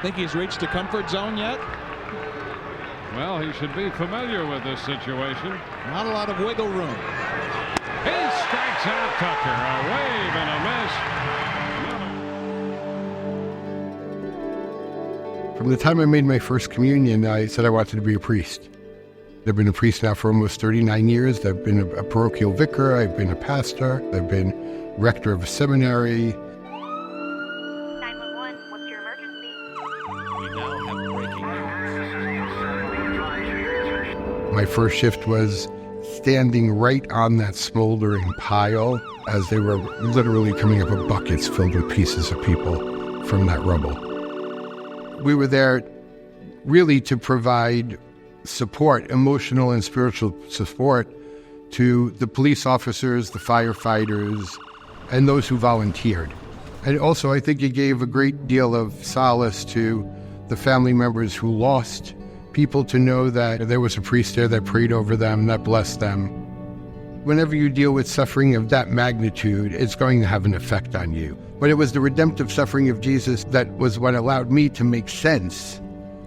Think he's reached a comfort zone yet? Well, he should be familiar with this situation. Not a lot of wiggle room. He strikes out Tucker. A wave and a miss. From the time I made my first communion, I said I wanted to be a priest. I've been a priest now for almost 39 years. I've been a parochial vicar. I've been a pastor. I've been rector of a seminary. 911, what's your emergency? We now have breaking news. My first shift was standing right on that smoldering pile as they were literally coming up with buckets filled with pieces of people from that rubble. We were there really to provide support, emotional and spiritual support, to the police officers, the firefighters, and those who volunteered. And also, I think it gave a great deal of solace to the family members who lost people to know that there was a priest there that prayed over them, that blessed them. Whenever you deal with suffering of that magnitude, it's going to have an effect on you. But it was the redemptive suffering of Jesus that was what allowed me to make sense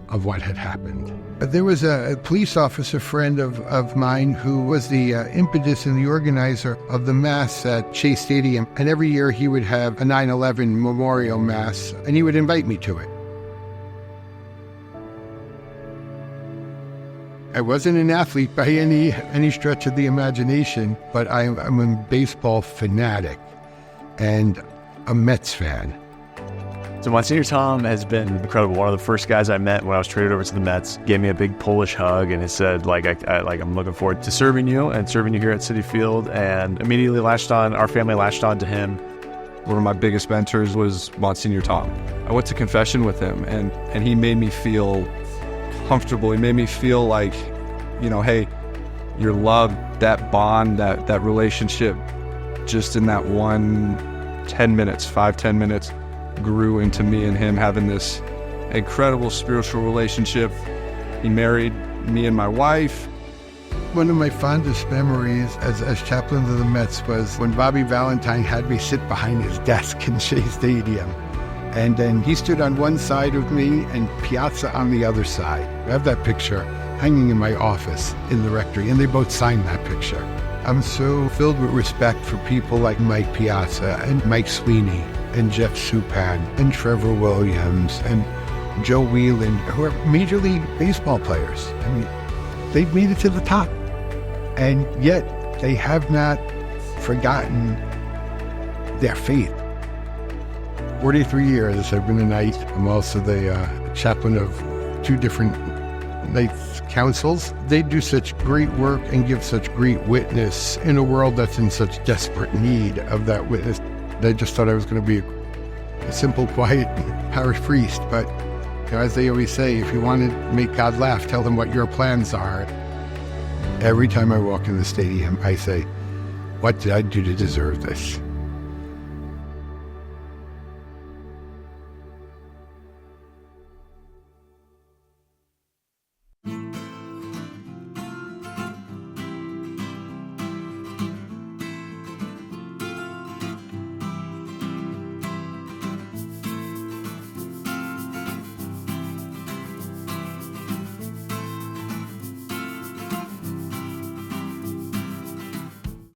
of what had happened. There was a police officer friend of mine who was the impetus and the organizer of the Mass at Shea Stadium. And every year he would have a 9/11 memorial Mass, and he would invite me to it. I wasn't an athlete by any stretch of the imagination, but I'm a baseball fanatic and a Mets fan. So Monsignor Tom has been incredible. One of the first guys I met when I was traded over to the Mets gave me a big Polish hug and he said, I'm looking forward to serving you and serving you here at Citi Field, and immediately our family latched on to him. One of my biggest mentors was Monsignor Tom. I went to confession with him and he made me feel comfortable. He made me feel like, hey, your love, that bond, that relationship, just in that 10 minutes, grew into me and him having this incredible spiritual relationship. He married me and my wife. One of my fondest memories as chaplain of the Mets was when Bobby Valentine had me sit behind his desk in Shea Stadium. And then he stood on one side of me and Piazza on the other side. I have that picture hanging in my office in the rectory, and they both signed that picture. I'm so filled with respect for people like Mike Piazza and Mike Sweeney and Jeff Supan and Trevor Williams and Joe Wieland, who are Major League Baseball players. I mean, they've made it to the top. And yet they have not forgotten their faith. 43 years I've been a knight. I'm also the chaplain of 2 different knights councils. They do such great work and give such great witness in a world that's in such desperate need of that witness. I just thought I was going to be a simple, quiet parish priest. But as they always say, if you want to make God laugh, tell him what your plans are. Every time I walk in the stadium, I say, what did I do to deserve this?